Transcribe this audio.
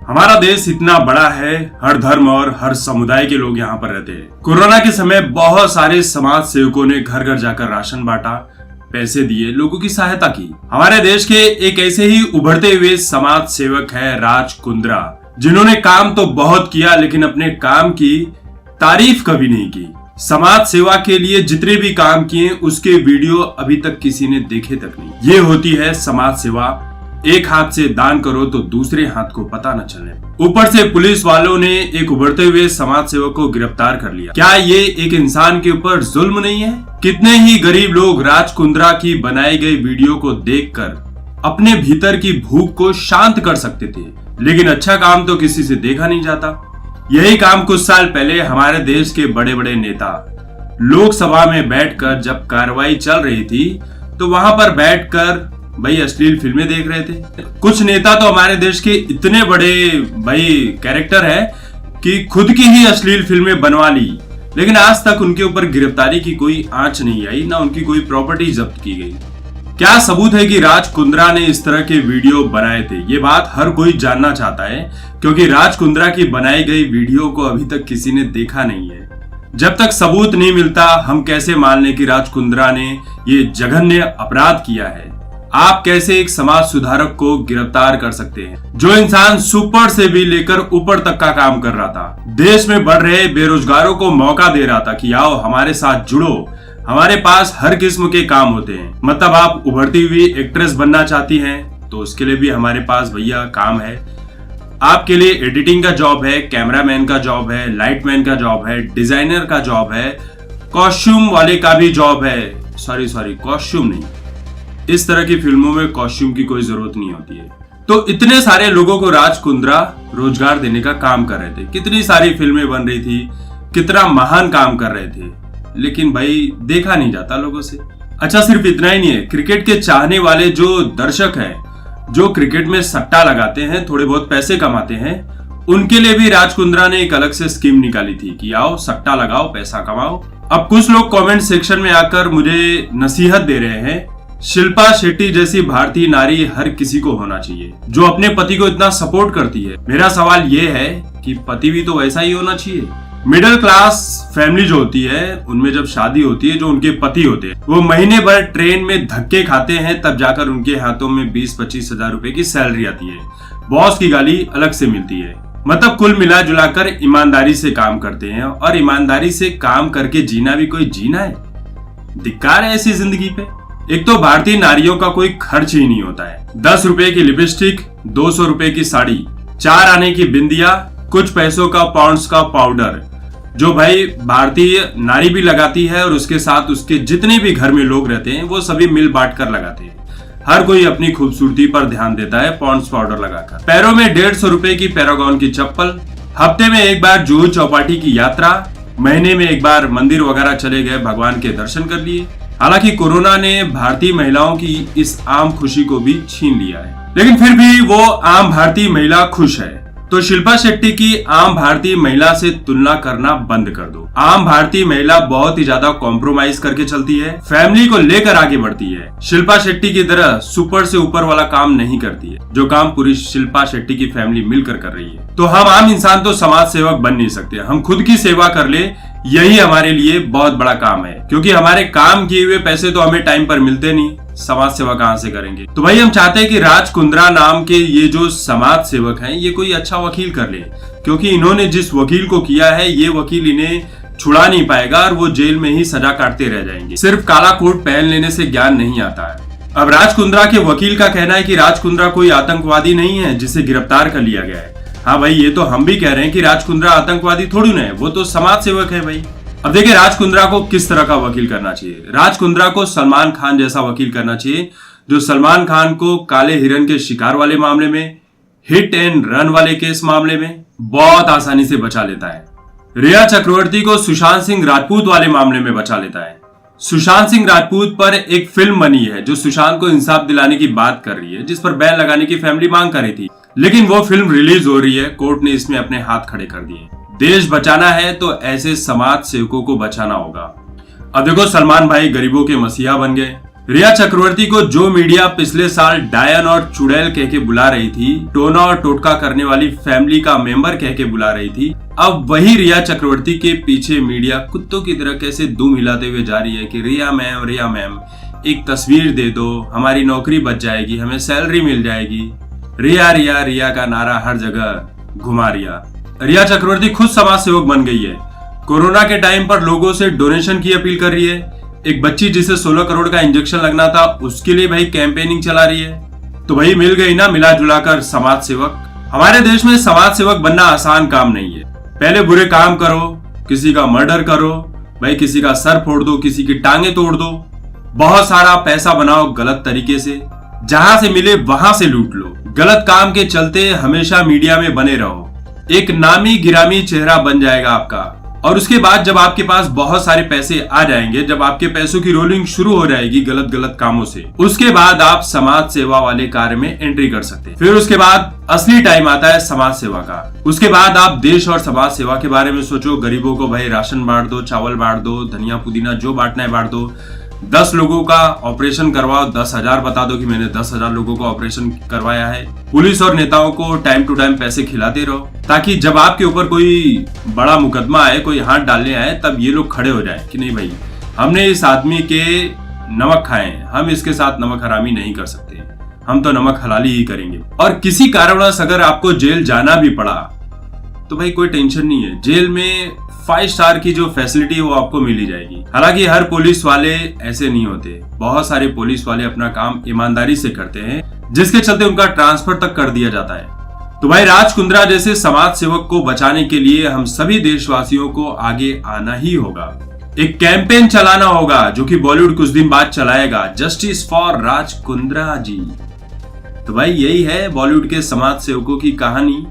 हमारा देश इतना बड़ा है, हर धर्म और हर समुदाय के लोग यहाँ पर रहते हैं। कोरोना के समय बहुत सारे समाज सेवकों ने घर घर जाकर राशन बांटा, पैसे दिए, लोगों की सहायता की। हमारे देश के एक ऐसे ही उभरते हुए समाज सेवक है राज कुंद्रा, जिन्होंने काम तो बहुत किया लेकिन अपने काम की तारीफ कभी नहीं की। समाज सेवा के लिए जितने भी काम किए उसके वीडियो अभी तक किसी ने देखे तक नहीं। ये होती है समाज सेवा। एक हाथ से दान करो तो दूसरे हाथ को पता न चलने। ऊपर से पुलिस वालों ने एक उभरते हुए समाज सेवक को गिरफ्तार कर लिया। क्या ये एक इंसान के ऊपर जुल्म नहीं है? कितने ही गरीब लोग राज कुंद्रा की बनाई गई वीडियो को देखकर अपने भीतर की भूख को शांत कर सकते थे, लेकिन अच्छा काम तो किसी से देखा नहीं जाता। यही काम कुछ साल पहले हमारे देश के बड़े बड़े नेता लोकसभा में बैठकर जब कार्रवाई चल रही थी तो वहां पर बैठकर भाई अश्लील फिल्में देख रहे थे। कुछ नेता तो हमारे देश के इतने बड़े भाई कैरेक्टर है कि खुद की ही अश्लील फिल्में बनवा ली, लेकिन आज तक उनके ऊपर गिरफ्तारी की कोई आंच नहीं आई, ना उनकी कोई प्रॉपर्टी जब्त की गई। क्या सबूत है कि राज कुंद्रा ने इस तरह के वीडियो बनाए थे? ये बात हर कोई जानना चाहता है, क्योंकि राज कुंद्रा की बनाई गई वीडियो को अभी तक किसी ने देखा नहीं है। जब तक सबूत नहीं मिलता हम कैसे मान लें कि राज कुंद्रा ने ये जघन्य अपराध किया है? आप कैसे एक समाज सुधारक को गिरफ्तार कर सकते हैं, जो इंसान सुपर से भी लेकर ऊपर तक का काम कर रहा था, देश में बढ़ रहे बेरोजगारों को मौका दे रहा था कि आओ हमारे साथ जुड़ो, हमारे पास हर किस्म के काम होते हैं। मतलब आप उभरती हुई एक्ट्रेस बनना चाहती हैं तो उसके लिए भी हमारे पास भैया काम है। आपके लिए एडिटिंग का जॉब है, कैमरामैन का जॉब है, लाइटमैन का जॉब है, डिजाइनर का जॉब है, कॉस्ट्यूम वाले का भी जॉब है। सॉरी कॉस्ट्यूम नहीं, इस तरह की फिल्मों में कॉस्ट्यूम की कोई जरूरत नहीं होती है। तो इतने सारे लोगों को राज कुंद्रा रोजगार देने का काम कर रहे थे, कितनी सारी फिल्में बन रही थी, कितना महान काम कर रहे थे, लेकिन भाई देखा नहीं जाता लोगों से। अच्छा, सिर्फ इतना ही नहीं है, क्रिकेट के चाहने वाले जो दर्शक हैं, जो क्रिकेट में सट्टा लगाते हैं, थोड़े बहुत पैसे कमाते हैं, उनके लिए भी राज कुंद्रा ने एक अलग से स्कीम निकाली थी कि आओ सट्टा लगाओ, पैसा कमाओ। अब कुछ लोग कमेंट सेक्शन में आकर मुझे नसीहत दे रहे हैं, शिल्पा शेट्टी जैसी भारतीय नारी हर किसी को होना चाहिए जो अपने पति को इतना सपोर्ट करती है। मेरा सवाल ये है कि पति भी तो वैसा ही होना चाहिए। मिडिल क्लास फैमिली जो होती है, उनमें जब शादी होती है, जो उनके पति होते हैं वो महीने भर ट्रेन में धक्के खाते हैं, तब जाकर उनके हाथों में 20-25 हजार रुपए की सैलरी आती है। बॉस की गाली अलग से मिलती है। मतलब कुल मिला जुलाकर ईमानदारी से काम करते हैं, और ईमानदारी से काम करके जीना भी कोई जीना है? धिक्कार है ऐसी जिंदगी पे। एक तो भारतीय नारियों का कोई खर्च ही नहीं होता है। 10 रुपए की लिपस्टिक, 200 रुपए की साड़ी, 4 आने की बिंदिया, कुछ पैसों का पाउंड्स का पाउडर, जो भाई भारतीय नारी भी लगाती है और उसके साथ उसके जितने भी घर में लोग रहते हैं वो सभी मिल बांट कर लगाते हैं। हर कोई अपनी खूबसूरती पर ध्यान देता है पाउंड्स पाउडर लगाकर। पैरों में 150 रुपए की पैरागॉन की चप्पल, हफ्ते में एक बार जुहू चौपाटी की यात्रा, महीने में एक बार मंदिर वगैरह चले गए, भगवान के दर्शन कर लिए। हालांकि कोरोना ने भारतीय महिलाओं की इस आम खुशी को भी छीन लिया है, लेकिन फिर भी वो आम भारतीय महिला खुश है। तो शिल्पा शेट्टी की आम भारतीय महिला से तुलना करना बंद कर दो। आम भारतीय महिला बहुत ही ज्यादा कॉम्प्रोमाइज करके चलती है, फैमिली को लेकर आगे बढ़ती है। शिल्पा शेट्टी की तरह सुपर से ऊपर वाला काम नहीं करती है, जो काम पूरी शिल्पा शेट्टी की फैमिली मिलकर कर रही है। तो हम आम इंसान तो समाज सेवक बन नहीं सकते, हम खुद की सेवा कर ले, यही हमारे लिए बहुत बड़ा काम है, क्योंकि हमारे काम किए हुए पैसे तो हमें टाइम पर मिलते नहीं, समाज सेवा कहां से करेंगे। तो भाई हम चाहते हैं कि राज कुंद्रा नाम के ये जो समाज सेवक हैं, ये कोई अच्छा वकील कर ले, क्योंकि इन्होंने जिस वकील को किया है ये वकील इन्हें छुड़ा नहीं पाएगा और वो जेल में ही सजा काटते रह जाएंगे। सिर्फ काला कोट पहन लेने से ज्ञान नहीं आता है। अब राज कुंद्रा के वकील का कहना है कि राज कुंद्रा कोई आतंकवादी नहीं है जिसे गिरफ्तार कर लिया गया है। हाँ भाई, ये तो हम भी कह रहे हैं कि राज कुंद्रा आतंकवादी थोड़ी ना है, वो तो समाज सेवक है भाई। अब देखिए राज कुंद्रा को किस तरह का वकील करना चाहिए। राज कुंद्रा को सलमान खान जैसा वकील करना चाहिए, जो सलमान खान को काले हिरन के शिकार वाले मामले में, हिट एंड रन वाले केस मामले में बहुत आसानी से बचा लेता है। रिया चक्रवर्ती को सुशांत सिंह राजपूत वाले मामले में बचा लेता है। सुशांत सिंह राजपूत पर एक फिल्म बनी है जो सुशांत को इंसाफ दिलाने की बात कर रही है, जिस पर बैन लगाने की फैमिली मांग कर रही थी, लेकिन वो फिल्म रिलीज हो रही है, कोर्ट ने इसमें अपने हाथ खड़े कर दिए। देश बचाना है तो ऐसे समाज सेवकों को बचाना होगा। अब देखो, सलमान भाई गरीबों के मसीहा बन गए, रिया चक्रवर्ती को जो मीडिया पिछले साल डायन और चुड़ैल कह के बुला रही थी, टोना और टोटका करने वाली फैमिली का मेंबर कह के बुला रही थी, अब वही रिया चक्रवर्ती के पीछे मीडिया कुत्तों की तरह कैसे दुम हिलाते हुए जा रही है कि रिया मैम एक तस्वीर दे दो, हमारी नौकरी बच जाएगी, हमें सैलरी मिल जाएगी। रिया रिया रिया का नारा हर जगह घुमा रिया। रिया चक्रवर्ती खुद समाज सेवक बन गई है। कोरोना के टाइम पर लोगों से डोनेशन की अपील कर रही है। एक बच्ची जिसे 16 करोड़ का इंजेक्शन लगना था, उसके लिए भाई कैंपेनिंग चला रही है। तो भाई मिल गई ना मिला जुला कर समाज सेवक। हमारे देश में समाज सेवक बनना आसान काम नहीं है। पहले बुरे काम करो, किसी का मर्डर करो, भाई किसी का सर फोड़ दो, किसी की टांगे तोड़ दो, बहुत सारा पैसा बनाओ गलत तरीके से, जहां से मिले वहां से लूट लो। गलत काम के चलते हमेशा मीडिया में बने रहो, एक नामी गिरामी चेहरा बन जाएगा आपका। और उसके बाद जब आपके पास बहुत सारे पैसे आ जाएंगे, जब आपके पैसों की रोलिंग शुरू हो जाएगी गलत कामों से, उसके बाद आप समाज सेवा वाले कार्य में एंट्री कर सकते हैं। फिर उसके बाद असली टाइम आता है समाज सेवा का। उसके बाद आप देश और समाज सेवा के बारे में सोचो। गरीबों को भाई राशन बांट दो, चावल बांट दो, धनिया पुदीना जो बांटना है बांट दो। 10 लोगों का ऑपरेशन करवाओ, 10,000 बता दो कि मैंने 10,000 लोगों का ऑपरेशन करवाया है। पुलिस और नेताओं को टाइम टू टाइम पैसे खिलाते रहो, ताकि जब आपके ऊपर कोई बड़ा मुकदमा आए, कोई हाथ डालने आए, तब ये लोग खड़े हो जाए कि नहीं भाई हमने इस आदमी के नमक खाए, हम इसके साथ नमक हरामी नहीं कर सकते, हम तो नमक हलाली ही करेंगे। और किसी कारणवश अगर आपको जेल जाना भी पड़ा तो भाई कोई टेंशन नहीं है, जेल में 5 स्टार की जो फैसिलिटी है वो आपको मिली जाएगी। हालांकि हर पुलिस वाले ऐसे नहीं होते, बहुत सारे पुलिस वाले अपना काम ईमानदारी से करते हैं, जिसके चलते उनका ट्रांसफर तक कर दिया जाता है। तो भाई राज कुंद्रा जैसे समाज सेवक को बचाने के लिए हम सभी देशवासियों को आगे आना ही होगा। एक कैंपेन चलाना होगा जो कि बॉलीवुड कुछ दिन बाद चलाएगा, जस्टिस फॉर राज कुंद्रा जी। तो भाई यही है बॉलीवुड के समाज सेवकों की कहानी।